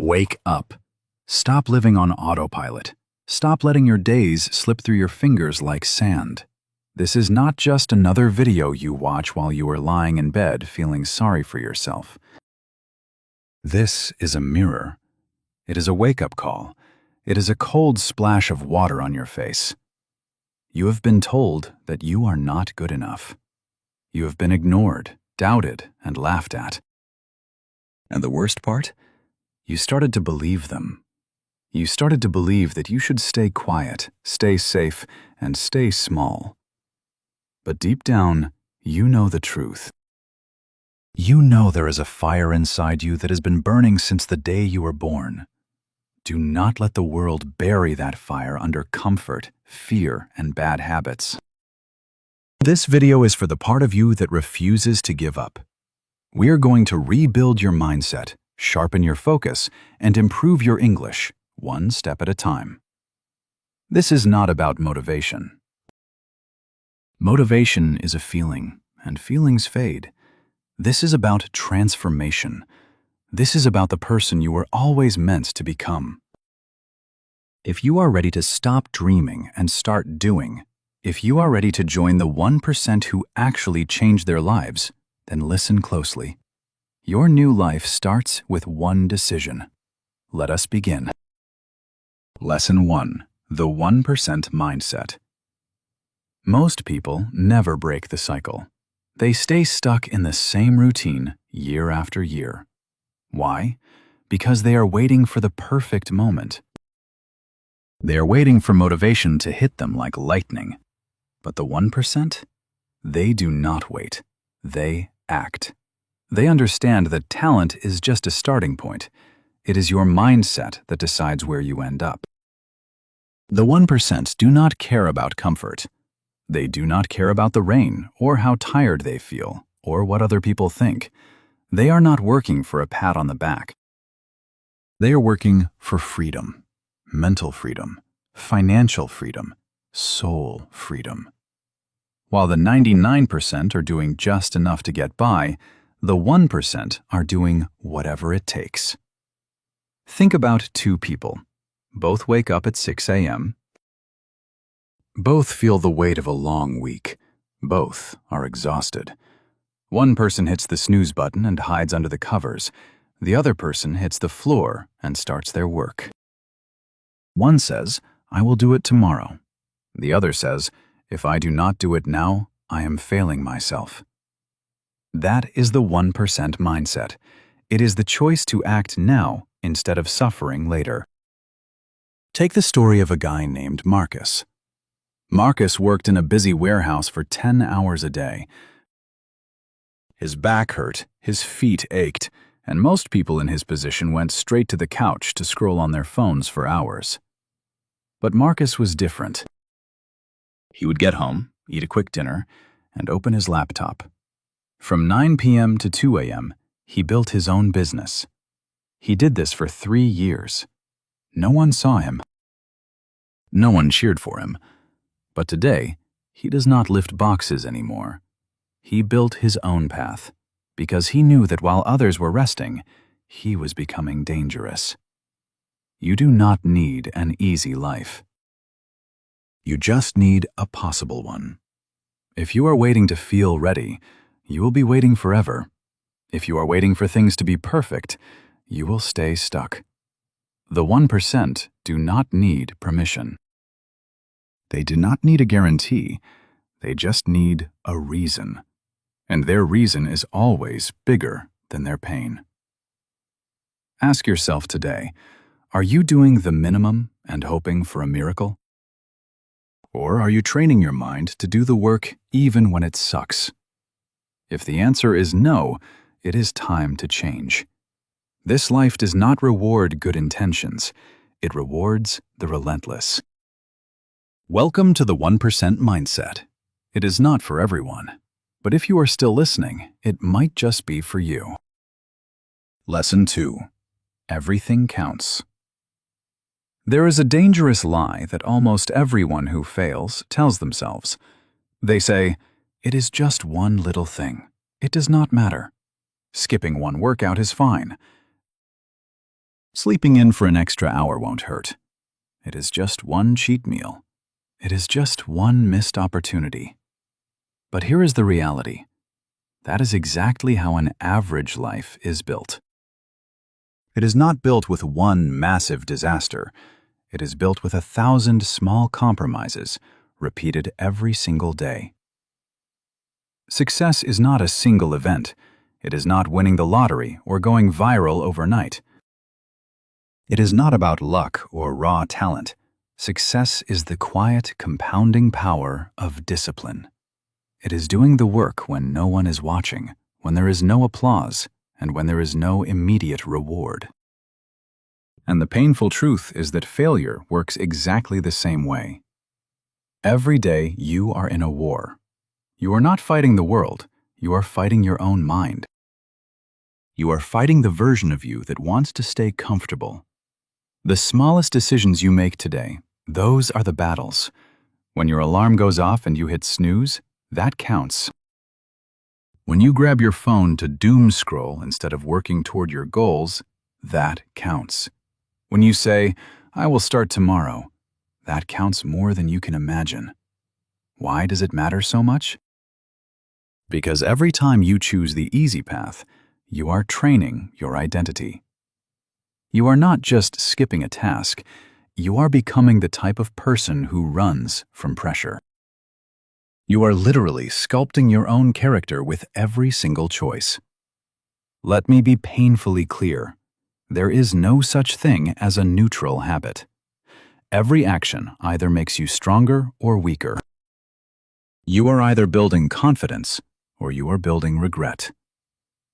Wake up. Stop living on autopilot. Stop letting your days slip through your fingers like sand. This is not just another video you watch while you are lying in bed feeling sorry for yourself. This is a mirror. It is a wake-up call. It is a cold splash of water on your face. You have been told that you are not good enough. You have been ignored, doubted, and laughed at. And the worst part? You started to believe them. You started to believe that you should stay quiet, stay safe, and stay small. But deep down, you know the truth. You know there is a fire inside you that has been burning since the day you were born. Do not let the world bury that fire under comfort, fear, and bad habits. This video is for the part of you that refuses to give up. We are going to rebuild your mindset, sharpen your focus, and improve your English, one step at a time. This is not about motivation. Motivation is a feeling, and feelings fade. This is about transformation. This is about the person you were always meant to become. If you are ready to stop dreaming and start doing, if you are ready to join the 1% who actually change their lives, then listen closely. Your new life starts with one decision. Let us begin. Lesson 1. The 1% Mindset. Most people never break the cycle. They stay stuck in the same routine year after year. Why? Because they are waiting for the perfect moment. They are waiting for motivation to hit them like lightning. But the 1%? They do not wait. They act. They understand that talent is just a starting point. It is your mindset that decides where you end up. The 1% do not care about comfort. They do not care about the rain, or how tired they feel, or what other people think. They are not working for a pat on the back. They are working for freedom, mental freedom, financial freedom, soul freedom. While the 99% are doing just enough to get by, the 1% are doing whatever it takes. Think about two people. Both wake up at 6 a.m. Both feel the weight of a long week. Both are exhausted. One person hits the snooze button and hides under the covers. The other person hits the floor and starts their work. One says, "I will do it tomorrow." The other says, "If I do not do it now, I am failing myself." That is the 1% mindset. It is the choice to act now instead of suffering later. Take the story of a guy named Marcus. Marcus worked in a busy warehouse for 10 hours a day. His back hurt, his feet ached, and most people in his position went straight to the couch to scroll on their phones for hours. But Marcus was different. He would get home, eat a quick dinner, and open his laptop. From 9 p.m. to 2 a.m., he built his own business. He did this for 3 years. No one saw him. No one cheered for him. But today, he does not lift boxes anymore. He built his own path, because he knew that while others were resting, he was becoming dangerous. You do not need an easy life. You just need a possible one. If you are waiting to feel ready, you will be waiting forever. If you are waiting for things to be perfect, you will stay stuck. The 1% do not need permission. They do not need a guarantee. They just need a reason. And their reason is always bigger than their pain. Ask yourself today, are you doing the minimum and hoping for a miracle? Or are you training your mind to do the work even when it sucks? If the answer is no, it is time to change. This life does not reward good intentions. It rewards the relentless. Welcome to the 1% Mindset. It is not for everyone, but if you are still listening, it might just be for you. Lesson 2. Everything counts. There is a dangerous lie that almost everyone who fails tells themselves. They say, "It is just one little thing. It does not matter. Skipping one workout is fine." Sleeping in for an extra hour won't hurt. It is just one cheat meal. It is just one missed opportunity. But here is the reality. That is exactly how an average life is built. It is not built with one massive disaster. It is built with 1,000 small compromises, repeated every single day. Success is not a single event. It is not winning the lottery or going viral overnight. It is not about luck or raw talent. Success is the quiet, compounding power of discipline. It is doing the work when no one is watching, when there is no applause, and when there is no immediate reward. And the painful truth is that failure works exactly the same way. Every day you are in a war. You are not fighting the world, you are fighting your own mind. You are fighting the version of you that wants to stay comfortable. The smallest decisions you make today, those are the battles. When your alarm goes off and you hit snooze, that counts. When you grab your phone to doom scroll instead of working toward your goals, that counts. When you say, "I will start tomorrow," that counts more than you can imagine. Why does it matter so much? Because every time you choose the easy path, you are training your identity. You are not just skipping a task, you are becoming the type of person who runs from pressure. You are literally sculpting your own character with every single choice. Let me be painfully clear. There is no such thing as a neutral habit. Every action either makes you stronger or weaker. You are either building confidence or you are building regret.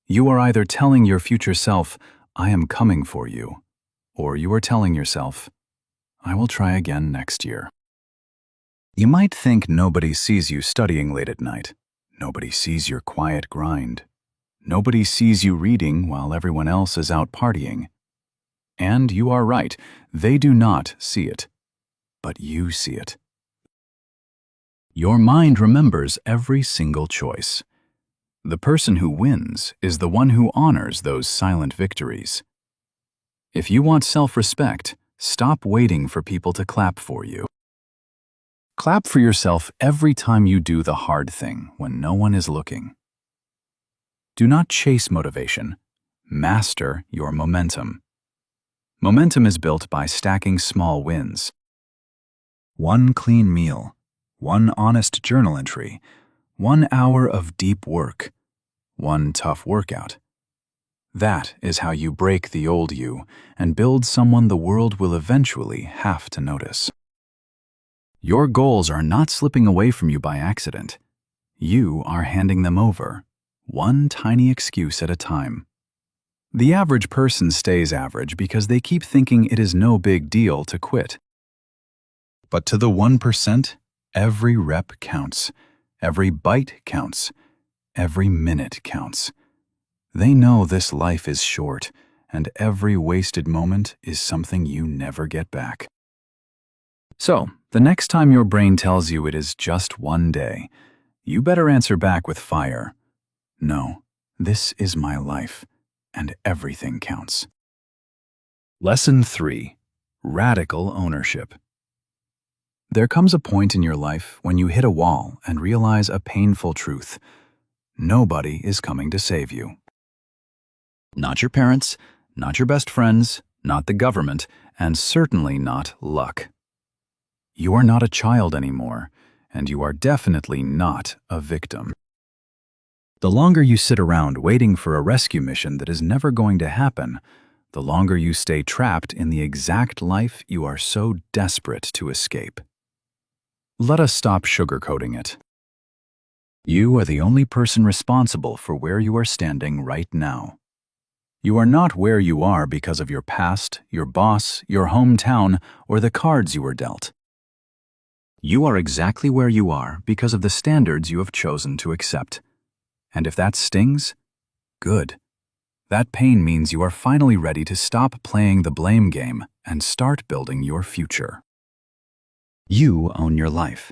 You are either telling your future self, "I am coming for you," or you are telling yourself, "I will try again next year." You might think nobody sees you studying late at night. Nobody sees your quiet grind. Nobody sees you reading while everyone else is out partying. And you are right, they do not see it. But you see it. Your mind remembers every single choice. The person who wins is the one who honors those silent victories. If you want self-respect, stop waiting for people to clap for you. Clap for yourself every time you do the hard thing when no one is looking. Do not chase motivation. Master your momentum. Momentum is built by stacking small wins. One clean meal, one honest journal entry, 1 hour of deep work, one tough workout. That is how you break the old you and build someone the world will eventually have to notice. Your goals are not slipping away from you by accident. You are handing them over, one tiny excuse at a time. The average person stays average because they keep thinking it is no big deal to quit. But to the 1%, every rep counts, every bite counts, every minute counts. They know this life is short, and every wasted moment is something you never get back. So, the next time your brain tells you it is just one day, you better answer back with fire. No, this is my life, and everything counts. Lesson 3. Radical ownership. There comes a point in your life when you hit a wall and realize a painful truth. Nobody is coming to save you. Not your parents, not your best friends, not the government, and certainly not luck. You are not a child anymore, and you are definitely not a victim. The longer you sit around waiting for a rescue mission that is never going to happen, the longer you stay trapped in the exact life you are so desperate to escape. Let us stop sugarcoating it. You are the only person responsible for where you are standing right now. You are not where you are because of your past, your boss, your hometown, or the cards you were dealt. You are exactly where you are because of the standards you have chosen to accept. And if that stings, good. That pain means you are finally ready to stop playing the blame game and start building your future. You own your life.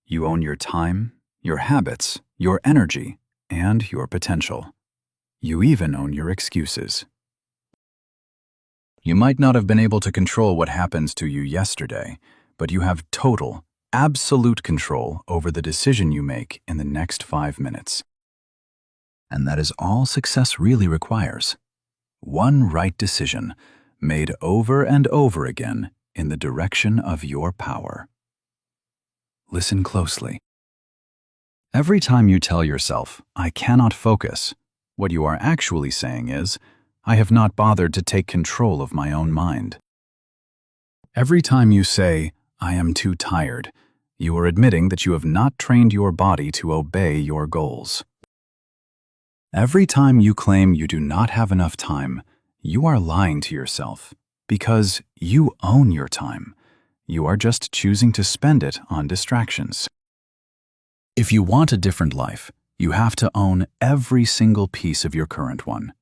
You own your time, your habits, your energy, and your potential. You even own your excuses. You might not have been able to control what happens to you yesterday, but you have total, absolute control over the decision you make in the next 5 minutes. And that is all success really requires. One right decision, made over and over again in the direction of your power. Listen closely. Every time you tell yourself, "I cannot focus," what you are actually saying is, "I have not bothered to take control of my own mind." Every time you say, "I am too tired," you are admitting that you have not trained your body to obey your goals. Every time you claim you do not have enough time, you are lying to yourself because you own your time. You are just choosing to spend it on distractions. If you want a different life, you have to own every single piece of your current one.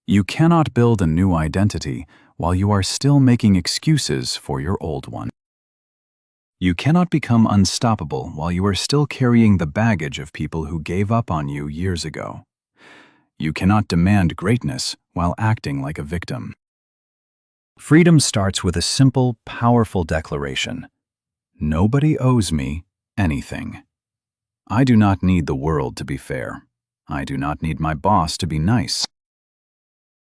You cannot build a new identity while you are still making excuses for your old one. You cannot become unstoppable while you are still carrying the baggage of people who gave up on you years ago. You cannot demand greatness while acting like a victim. Freedom starts with a simple, powerful declaration. Nobody owes me anything. I do not need the world to be fair. I do not need my boss to be nice.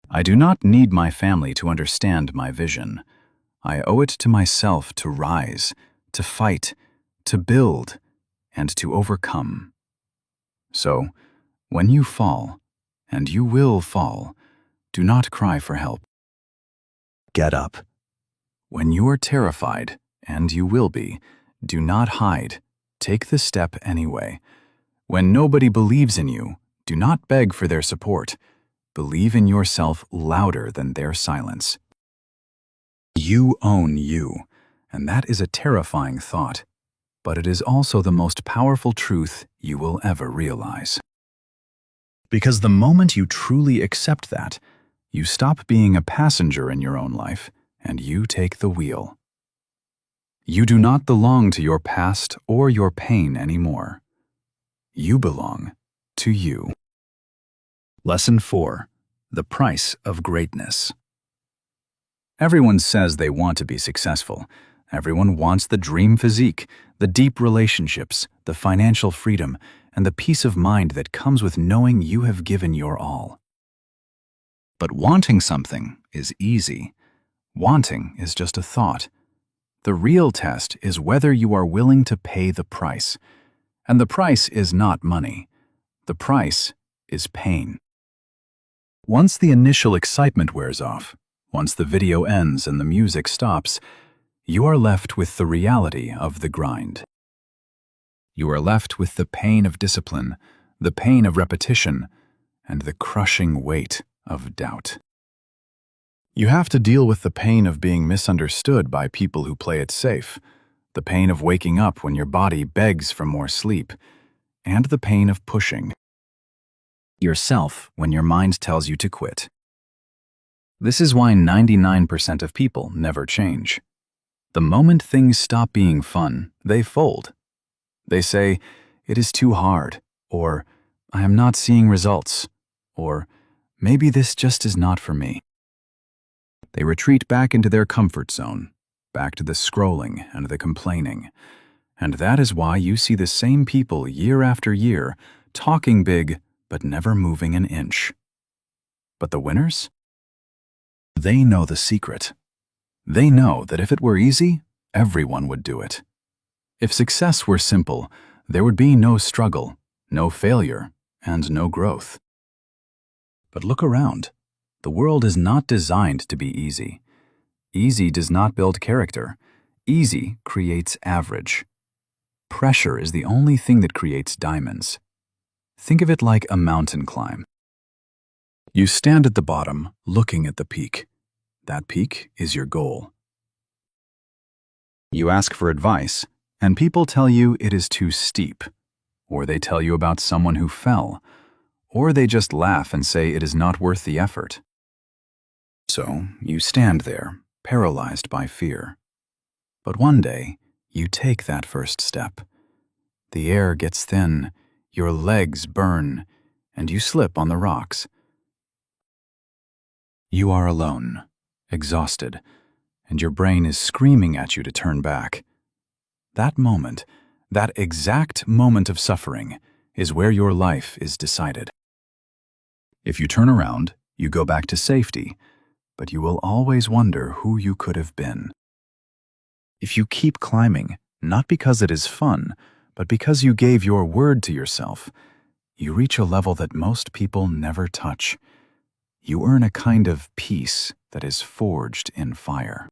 I do not need my family to understand my vision. I owe it to myself to rise, to fight, to build, and to overcome. So, when you fall, and you will fall, do not cry for help. Get up. When you are terrified, and you will be, do not hide. Take the step anyway. When nobody believes in you, do not beg for their support. Believe in yourself louder than their silence. You own you, and that is a terrifying thought, but it is also the most powerful truth you will ever realize. Because the moment you truly accept that, you stop being a passenger in your own life, and you take the wheel. You do not belong to your past or your pain anymore. You belong to you. Lesson 4. The price of greatness. Everyone says they want to be successful. Everyone wants the dream physique, the deep relationships, the financial freedom, and the peace of mind that comes with knowing you have given your all. But wanting something is easy. Wanting is just a thought. The real test is whether you are willing to pay the price. And the price is not money. The price is pain. Once the initial excitement wears off, once the video ends and the music stops, you are left with the reality of the grind. You are left with the pain of discipline, the pain of repetition, and the crushing weight of doubt. You have to deal with the pain of being misunderstood by people who play it safe, the pain of waking up when your body begs for more sleep, and the pain of pushing yourself when your mind tells you to quit. This is why 99% of people never change. The moment things stop being fun, they fold. They say, "It is too hard," or "I am not seeing results," or "Maybe this just is not for me." They retreat back into their comfort zone, back to the scrolling and the complaining. And that is why you see the same people year after year, talking big, but never moving an inch. But the winners? They know the secret. They know that if it were easy, everyone would do it. If success were simple, there would be no struggle, no failure, and no growth. But look around. The world is not designed to be easy. Easy does not build character. Easy creates average. Pressure is the only thing that creates diamonds. Think of it like a mountain climb. You stand at the bottom, looking at the peak. That peak is your goal. You ask for advice, and people tell you it is too steep, or they tell you about someone who fell, or they just laugh and say it is not worth the effort. So you stand there, paralyzed by fear. But one day, you take that first step. The air gets thin, your legs burn, and you slip on the rocks. You are alone. exhausted, and your brain is screaming at you to turn back. That moment, that exact moment of suffering, is where your life is decided. If you turn around, you go back to safety, but you will always wonder who you could have been. If you keep climbing, not because it is fun, but because you gave your word to yourself, you reach a level that most people never touch. You earn a kind of peace that is forged in fire.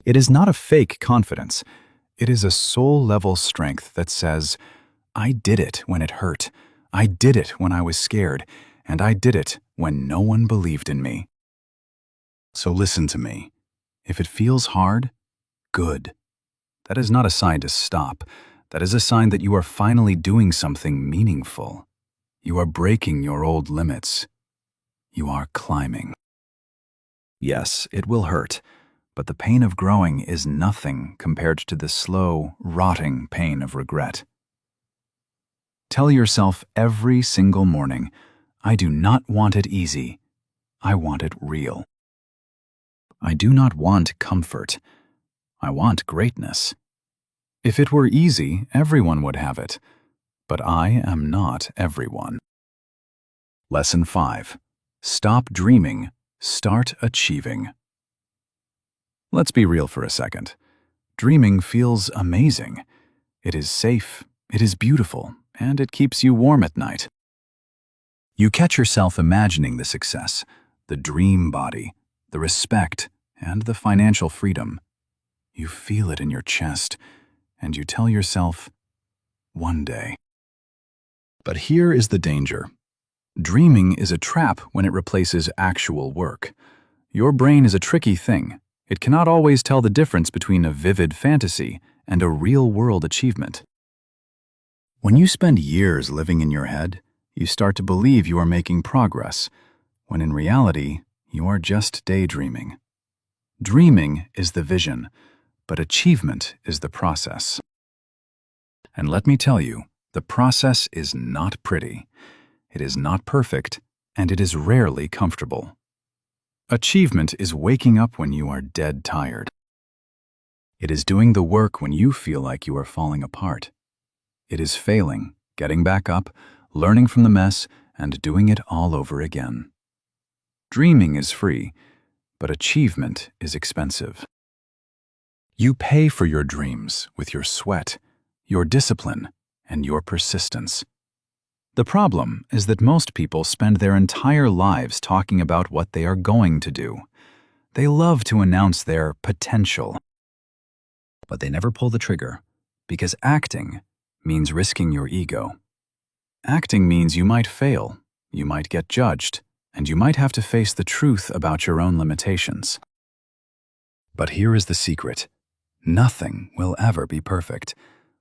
It is not a fake confidence. It is a soul-level strength that says, I did it when it hurt. I did it when I was scared. And I did it when no one believed in me. So listen to me. If it feels hard, good. That is not a sign to stop. That is a sign that you are finally doing something meaningful. You are breaking your old limits. You are climbing. Yes, it will hurt, but the pain of growing is nothing compared to the slow, rotting pain of regret. Tell yourself every single morning, I do not want it easy. I want it real. I do not want comfort. I want greatness. If it were easy, everyone would have it. But I am not everyone. Lesson 5. Stop dreaming. Start achieving. Let's be real for a second. Dreaming feels amazing. It is safe, it is beautiful, and it keeps you warm at night. You catch yourself imagining the success, the dream body, the respect, and the financial freedom. You feel it in your chest, and you tell yourself, one day. But here is the danger. Dreaming is a trap when it replaces actual work. Your brain is a tricky thing. It cannot always tell the difference between a vivid fantasy and a real-world achievement. When you spend years living in your head, you start to believe you are making progress, when in reality, you are just daydreaming. Dreaming is the vision, but achievement is the process. And let me tell you, the process is not pretty. It is not perfect, and it is rarely comfortable. Achievement is waking up when you are dead tired. It is doing the work when you feel like you are falling apart. It is failing, getting back up, learning from the mess, and doing it all over again. Dreaming is free, but achievement is expensive. You pay for your dreams with your sweat, your discipline, and your persistence. The problem is that most people spend their entire lives talking about what they are going to do. They love to announce their potential. But they never pull the trigger, because acting means risking your ego. Acting means you might fail, you might get judged, and you might have to face the truth about your own limitations. But here is the secret. Nothing will ever be perfect,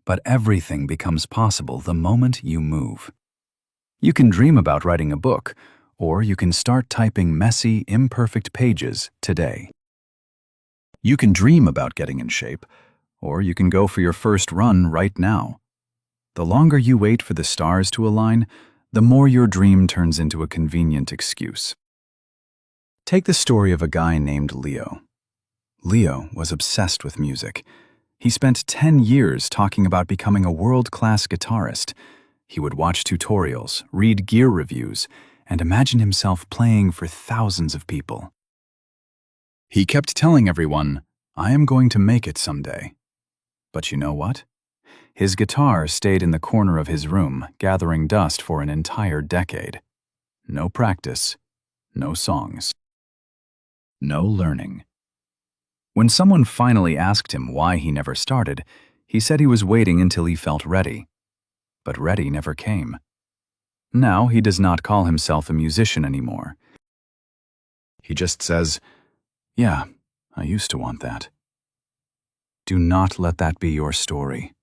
but everything becomes possible the moment you move. You can dream about writing a book, or you can start typing messy, imperfect pages today. You can dream about getting in shape, or you can go for your first run right now. The longer you wait for the stars to align, the more your dream turns into a convenient excuse. Take the story of a guy named Leo. Leo was obsessed with music. He spent 10 years talking about becoming a world-class guitarist. He would watch tutorials, read gear reviews, and imagine himself playing for thousands of people. He kept telling everyone, I am going to make it someday. But you know what? His guitar stayed in the corner of his room, gathering dust for an entire decade. No practice, no songs, no learning. When someone finally asked him why he never started, he said he was waiting until he felt ready. But ready never came. Now he does not call himself a musician anymore. He just says, yeah, I used to want that. Do not let that be your story.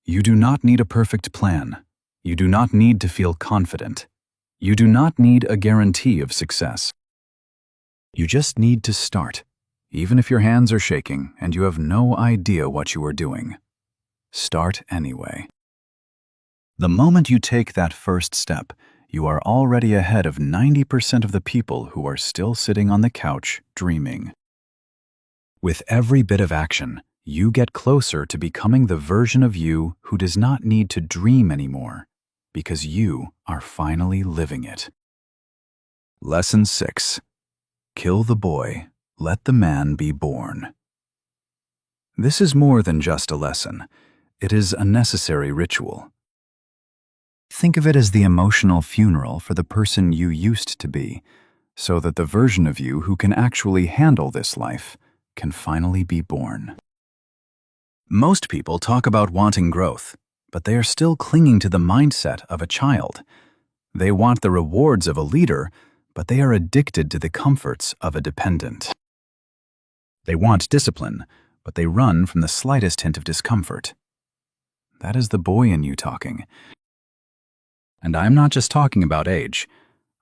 You do not need a perfect plan. You do not need to feel confident. You do not need a guarantee of success. You just need to start, even if your hands are shaking and you have no idea what you are doing. Start anyway. The moment you take that first step, you are already ahead of 90% of the people who are still sitting on the couch dreaming. With every bit of action, you get closer to becoming the version of you who does not need to dream anymore, because you are finally living it. Lesson 6. Kill the boy, let the man be born. This is more than just a lesson. It is a necessary ritual. Think of it as the emotional funeral for the person you used to be, so that the version of you who can actually handle this life can finally be born. Most people talk about wanting growth, but they are still clinging to the mindset of a child. They want the rewards of a leader, but they are addicted to the comforts of a dependent. They want discipline, but they run from the slightest hint of discomfort. That is the boy in you talking. And I am not just talking about age.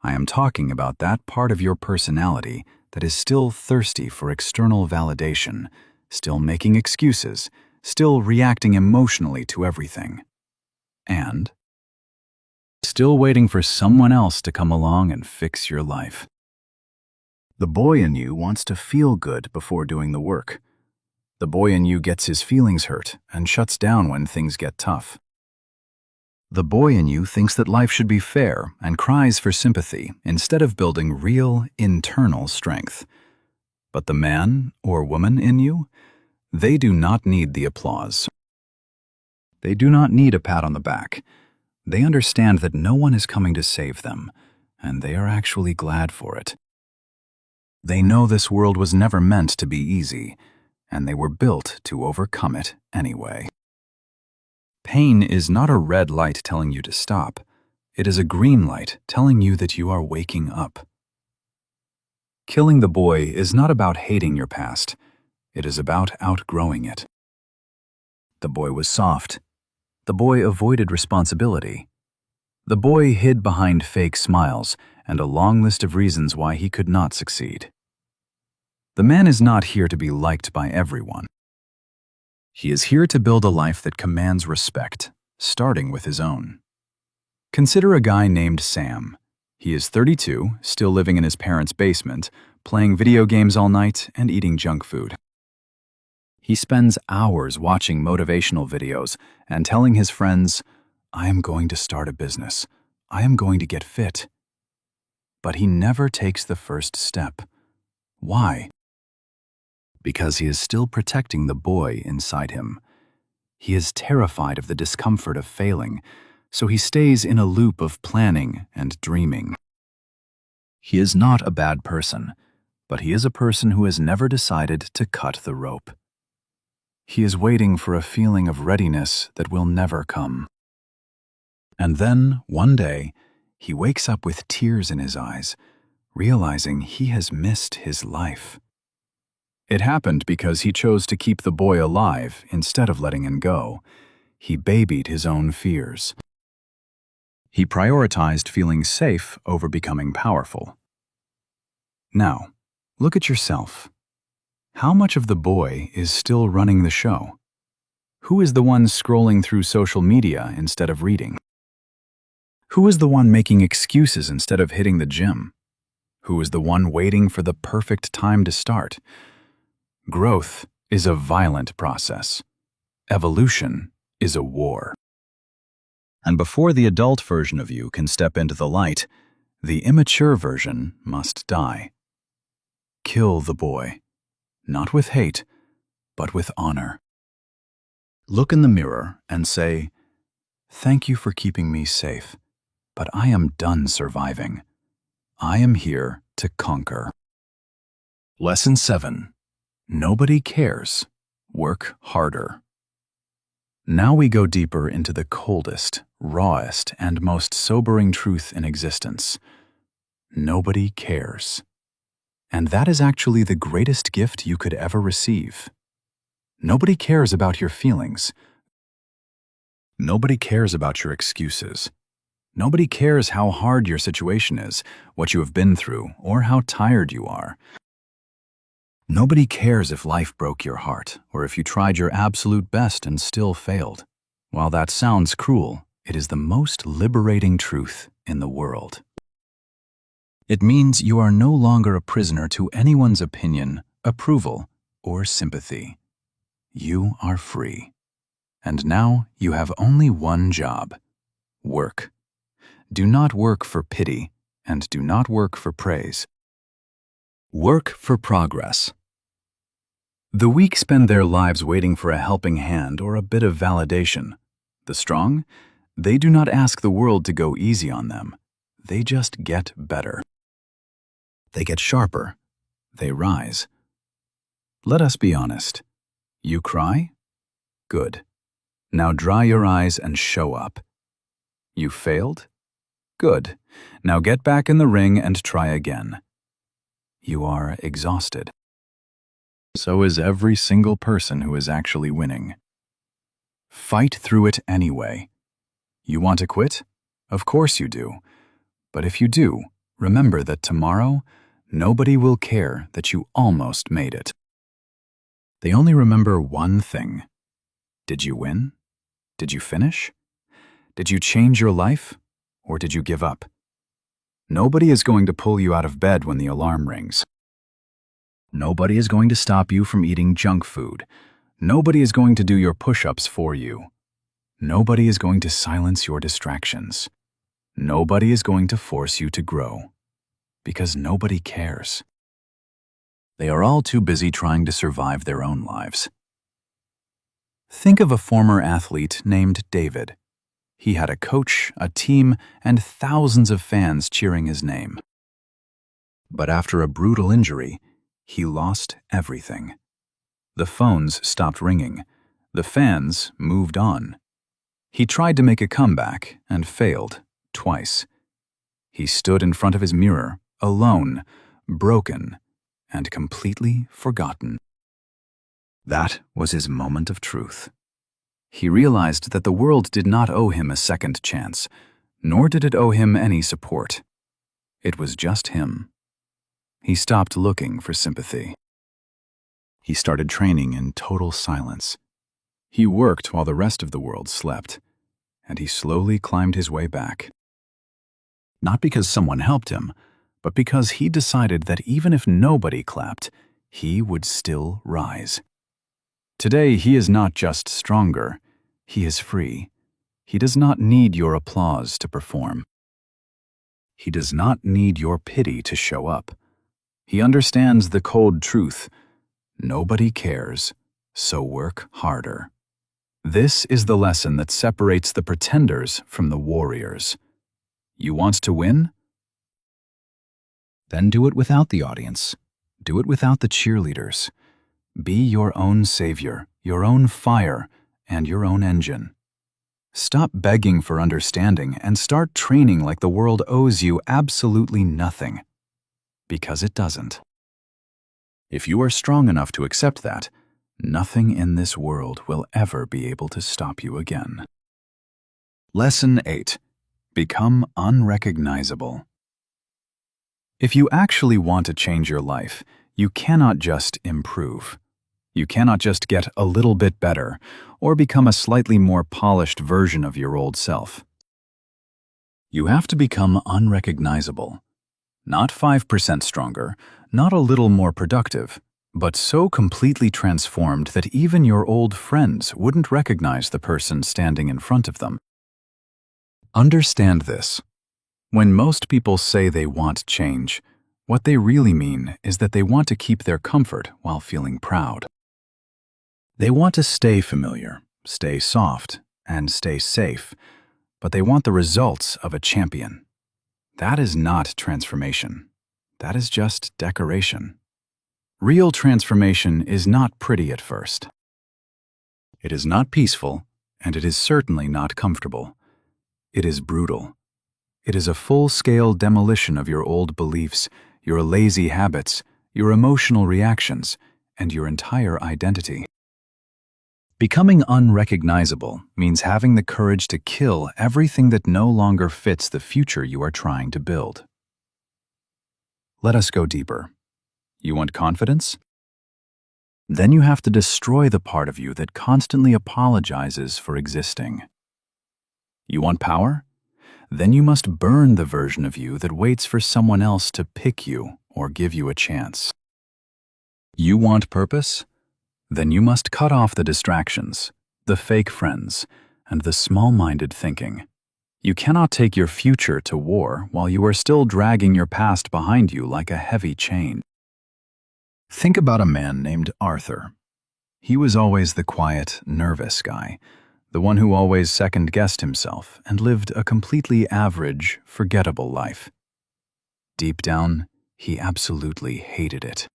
I am talking about that part of your personality that is still thirsty for external validation, still making excuses, still reacting emotionally to everything, and still waiting for someone else to come along and fix your life. The boy in you wants to feel good before doing the work. The boy in you gets his feelings hurt and shuts down when things get tough. The boy in you thinks that life should be fair and cries for sympathy instead of building real internal strength. But the man or woman in you, they do not need the applause. They do not need a pat on the back. They understand that no one is coming to save them, and they are actually glad for it. They know this world was never meant to be easy, and they were built to overcome it anyway. Pain is not a red light telling you to stop. It is a green light telling you that you are waking up. Killing the boy is not about hating your past. It is about outgrowing it. The boy was soft. The boy avoided responsibility. The boy hid behind fake smiles and a long list of reasons why he could not succeed. The man is not here to be liked by everyone. He is here to build a life that commands respect, starting with his own. Consider a guy named Sam. He is 32, still living in his parents' basement, playing video games all night and eating junk food. He spends hours watching motivational videos and telling his friends, "I am going to start a business. I am going to get fit." But he never takes the first step. Why? Because he is still protecting the boy inside him. He is terrified of the discomfort of failing, so he stays in a loop of planning and dreaming. He is not a bad person, but he is a person who has never decided to cut the rope. He is waiting for a feeling of readiness that will never come. And then, one day, he wakes up with tears in his eyes, realizing he has missed his life. It happened because he chose to keep the boy alive instead of letting him go. He babied his own fears. He prioritized feeling safe over becoming powerful. Now, look at yourself. How much of the boy is still running the show? Who is the one scrolling through social media instead of reading? Who is the one making excuses instead of hitting the gym? Who is the one waiting for the perfect time to start? Growth is a violent process. Evolution is a war. And before the adult version of you can step into the light, the immature version must die. Kill the boy, not with hate, but with honor. Look in the mirror and say, "Thank you for keeping me safe, but I am done surviving. I am here to conquer." Lesson 7. Nobody cares. Work harder. Now we go deeper into the coldest, rawest, and most sobering truth in existence. Nobody cares. And that is actually the greatest gift you could ever receive. Nobody cares about your feelings. Nobody cares about your excuses. Nobody cares how hard your situation is, what you have been through, or how tired you are. Nobody cares if life broke your heart, or if you tried your absolute best and still failed. While that sounds cruel, it is the most liberating truth in the world. It means you are no longer a prisoner to anyone's opinion, approval, or sympathy. You are free. And now you have only one job: work. Do not work for pity, and do not work for praise. Work for progress. The weak spend their lives waiting for a helping hand or a bit of validation. The strong, they do not ask the world to go easy on them. They just get better. They get sharper. They rise. Let us be honest. You cry? Good. Now dry your eyes and show up. You failed? Good. Now get back in the ring and try again. You are exhausted. So is every single person who is actually winning. Fight through it anyway. You want to quit? Of course you do. But if you do, remember that tomorrow, nobody will care that you almost made it. They only remember one thing. Did you win? Did you finish? Did you change your life? Or did you give up? Nobody is going to pull you out of bed when the alarm rings. Nobody is going to stop you from eating junk food. Nobody is going to do your push-ups for you. Nobody is going to silence your distractions. Nobody is going to force you to grow. Because nobody cares. They are all too busy trying to survive their own lives. Think of a former athlete named David. He had a coach, a team, and thousands of fans cheering his name. But after a brutal injury, he lost everything. The phones stopped ringing. The fans moved on. He tried to make a comeback and failed twice. He stood in front of his mirror, alone, broken, and completely forgotten. That was his moment of truth. He realized that the world did not owe him a second chance, nor did it owe him any support. It was just him. He stopped looking for sympathy. He started training in total silence. He worked while the rest of the world slept, and he slowly climbed his way back. Not because someone helped him, but because he decided that even if nobody clapped, he would still rise. Today, he is not just stronger, he is free. He does not need your applause to perform. He does not need your pity to show up. He understands the cold truth. Nobody cares, so work harder. This is the lesson that separates the pretenders from the warriors. You want to win? Then do it without the audience. Do it without the cheerleaders. Be your own savior, your own fire, and your own engine. Stop begging for understanding and start training like the world owes you absolutely nothing. Because it doesn't. If you are strong enough to accept that, nothing in this world will ever be able to stop you again. Lesson 8. Become unrecognizable. If you actually want to change your life, you cannot just improve. You cannot just get a little bit better or become a slightly more polished version of your old self. You have to become unrecognizable. Not 5% stronger, not a little more productive, but so completely transformed that even your old friends wouldn't recognize the person standing in front of them. Understand this. When most people say they want change, what they really mean is that they want to keep their comfort while feeling proud. They want to stay familiar, stay soft, and stay safe, but they want the results of a champion. That is not transformation. That is just decoration. Real transformation is not pretty at first. It is not peaceful, and it is certainly not comfortable. It is brutal. It is a full-scale demolition of your old beliefs, your lazy habits, your emotional reactions, and your entire identity. Becoming unrecognizable means having the courage to kill everything that no longer fits the future you are trying to build. Let us go deeper. You want confidence? Then you have to destroy the part of you that constantly apologizes for existing. You want power? then you must burn the version of you that waits for someone else to pick you or give you a chance. You want purpose? Then you must cut off the distractions, the fake friends, and the small-minded thinking. You cannot take your future to war while you are still dragging your past behind you like a heavy chain. Think about a man named Arthur. He was always the quiet, nervous guy, the one who always second-guessed himself and lived a completely average, forgettable life. Deep down, he absolutely hated it.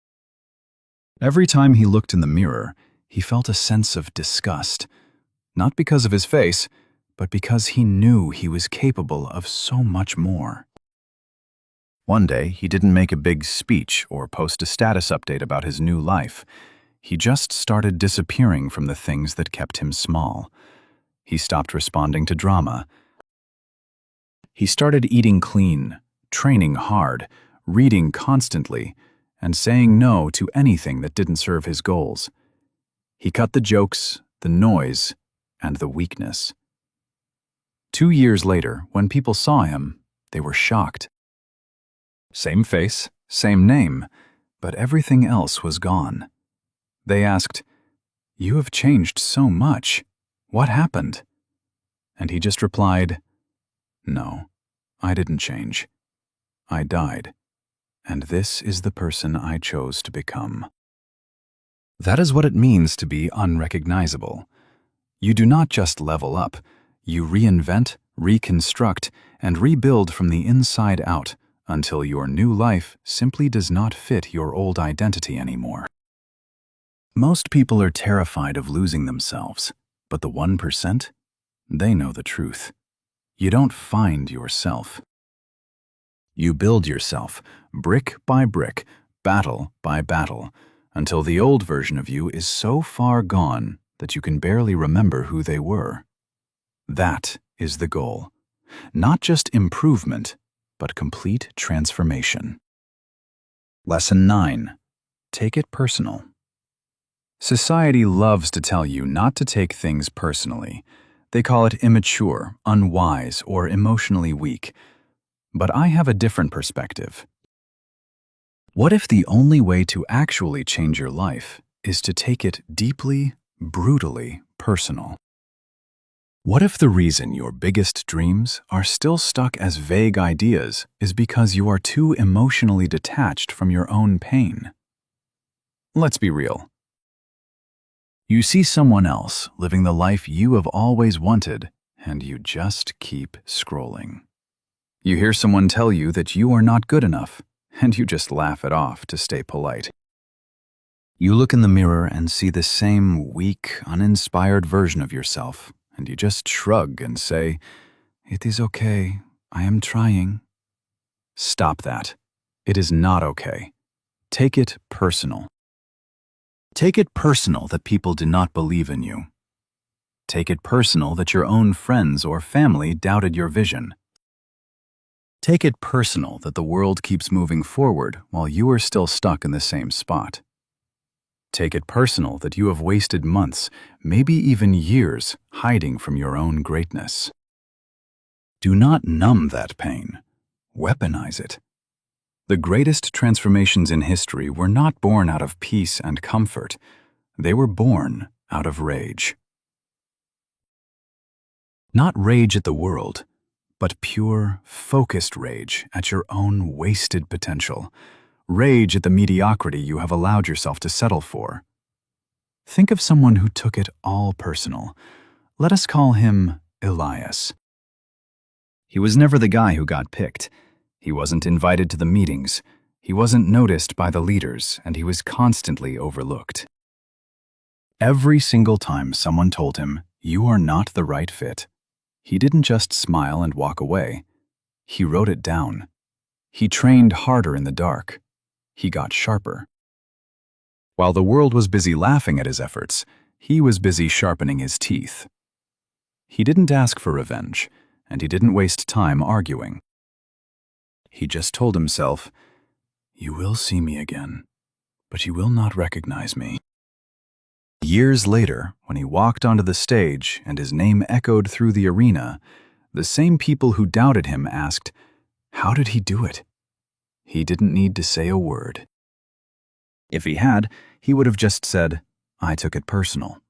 Every time he looked in the mirror, he felt a sense of disgust, not because of his face, but because he knew he was capable of so much more. One day, he didn't make a big speech or post a status update about his new life. He just started disappearing from the things that kept him small. He stopped responding to drama. He started eating clean, training hard, reading constantly, and saying no to anything that didn't serve his goals. He cut the jokes, the noise, and the weakness. 2 years later, when people saw him, they were shocked. Same face, same name, but everything else was gone. They asked, "You have changed so much. What happened?" And he just replied, "No, I didn't change. I died, and this is the person I chose to become." That is what it means to be unrecognizable. You do not just level up, you reinvent, reconstruct, and rebuild from the inside out until your new life simply does not fit your old identity anymore. Most people are terrified of losing themselves, but the 1%, they know the truth. You don't find yourself. You build yourself, brick by brick, battle by battle, until the old version of you is so far gone that you can barely remember who they were. That is the goal. Not just improvement, but complete transformation. Lesson 9. Take it personal. Society loves to tell you not to take things personally. They call it immature, unwise, or emotionally weak. But I have a different perspective. What if the only way to actually change your life is to take it deeply, brutally personal? What if the reason your biggest dreams are still stuck as vague ideas is because you are too emotionally detached from your own pain? Let's be real. You see someone else living the life you have always wanted, and you just keep scrolling. You hear someone tell you that you are not good enough, and you just laugh it off to stay polite. You look in the mirror and see the same weak, uninspired version of yourself, and you just shrug and say, "It is okay, I am trying." Stop that. It is not okay. Take it personal. Take it personal that people do not believe in you. Take it personal that your own friends or family doubted your vision. Take it personal that the world keeps moving forward while you are still stuck in the same spot. Take it personal that you have wasted months, maybe even years, hiding from your own greatness. Do not numb that pain. Weaponize it. The greatest transformations in history were not born out of peace and comfort. They were born out of rage. Not rage at the world, but pure, focused rage at your own wasted potential. Rage at the mediocrity you have allowed yourself to settle for. Think of someone who took it all personal. Let us call him Elias. He was never the guy who got picked. He wasn't invited to the meetings. He wasn't noticed by the leaders, and he was constantly overlooked. Every single time someone told him, "You are not the right fit," he didn't just smile and walk away. He wrote it down. He trained harder in the dark. He got sharper. While the world was busy laughing at his efforts, he was busy sharpening his teeth. He didn't ask for revenge, and he didn't waste time arguing. He just told himself, "You will see me again, but you will not recognize me." Years later, when he walked onto the stage and his name echoed through the arena, The same people who doubted him asked, "How did he do it?" He didn't need to say a word. If he had, he would have just said, "I took it personal."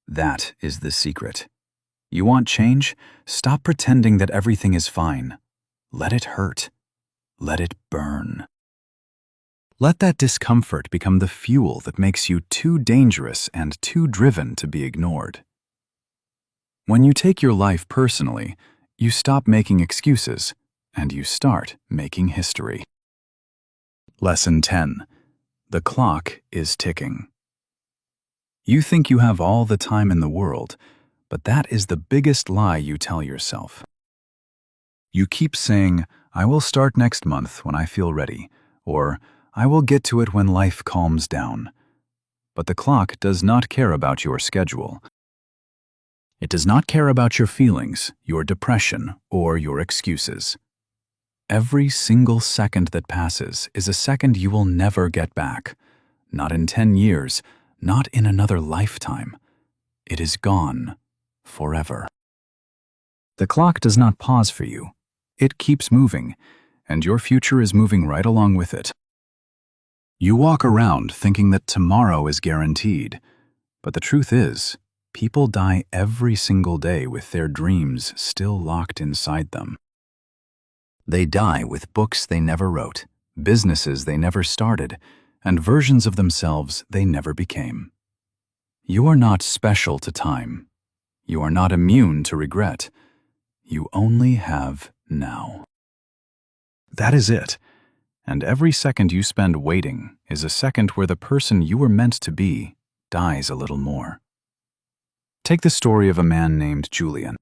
That is the secret. You want change? Stop pretending that everything is fine. Let it hurt. Let it burn. Let that discomfort become the fuel that makes you too dangerous and too driven to be ignored. When you take your life personally, you stop making excuses and you start making history. Lesson 10. The clock is ticking. You think you have all the time in the world, but that is the biggest lie you tell yourself. You keep saying, "I will start next month when I feel ready," or "I will get to it when life calms down." But the clock does not care about your schedule. It does not care about your feelings, your depression, or your excuses. Every single second that passes is a second you will never get back. Not in 10 years, not in another lifetime. It is gone forever. The clock does not pause for you. It keeps moving, and your future is moving right along with it. You walk around thinking that tomorrow is guaranteed, but the truth is, people die every single day with their dreams still locked inside them. They die with books they never wrote, businesses they never started, and versions of themselves they never became. You are not special to time. You are not immune to regret. You only have now. That is it. And every second you spend waiting is a second where the person you were meant to be dies a little more. Take the story of a man named Julian.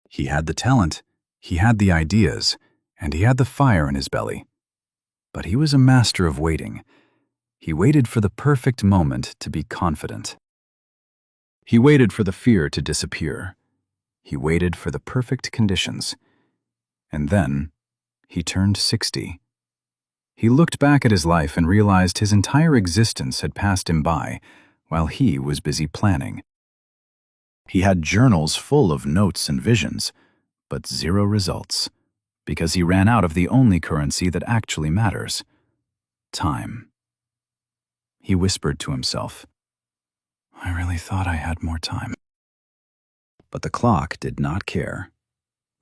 He had the talent, he had the ideas, and he had the fire in his belly. But he was a master of waiting. He waited for the perfect moment to be confident. He waited for the fear to disappear. He waited for the perfect conditions. And then, he turned 60. He looked back at his life and realized his entire existence had passed him by while he was busy planning. He had journals full of notes and visions, but zero results, because he ran out of the only currency that actually matters: time. He whispered to himself, "I really thought I had more time." But the clock did not care.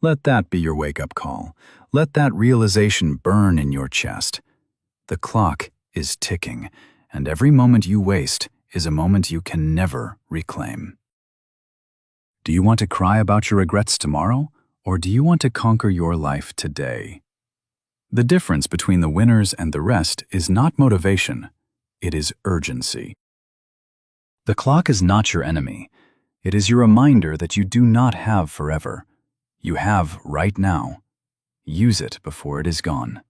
Let that be your wake-up call. Let that realization burn in your chest. The clock is ticking, and every moment you waste is a moment you can never reclaim. Do you want to cry about your regrets tomorrow, or do you want to conquer your life today? The difference between the winners and the rest is not motivation, it is urgency. The clock is not your enemy. It is your reminder that you do not have forever. You have right now. Use it before it is gone.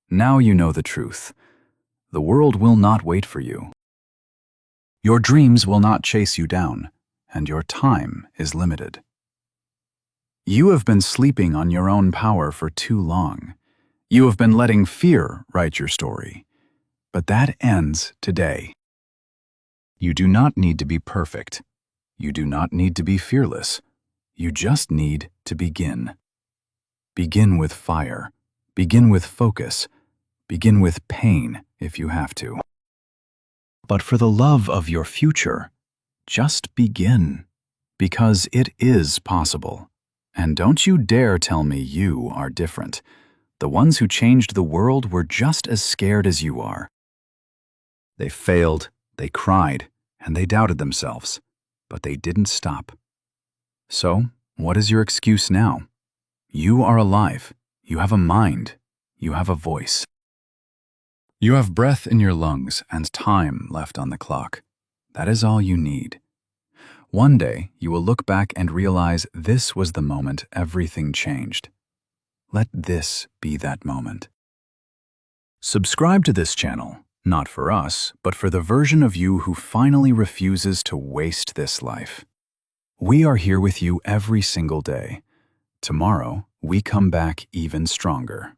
Now you know the truth. The world will not wait for you. Your dreams will not chase you down, and your time is limited. You have been sleeping on your own power for too long. You have been letting fear write your story. But that ends today. You do not need to be perfect. You do not need to be fearless. You just need to begin. Begin with fire. Begin with focus. Begin with pain if you have to. But for the love of your future, just begin. Because it is possible. And don't you dare tell me you are different. The ones who changed the world were just as scared as you are. They failed, they cried, and they doubted themselves. But they didn't stop. So, what is your excuse now? You are alive. You have a mind. You have a voice. You have breath in your lungs and time left on the clock. That is all you need. One day, you will look back and realize this was the moment everything changed. Let this be that moment. Subscribe to this channel, not for us, but for the version of you who finally refuses to waste this life. We are here with you every single day. Tomorrow, we come back even stronger.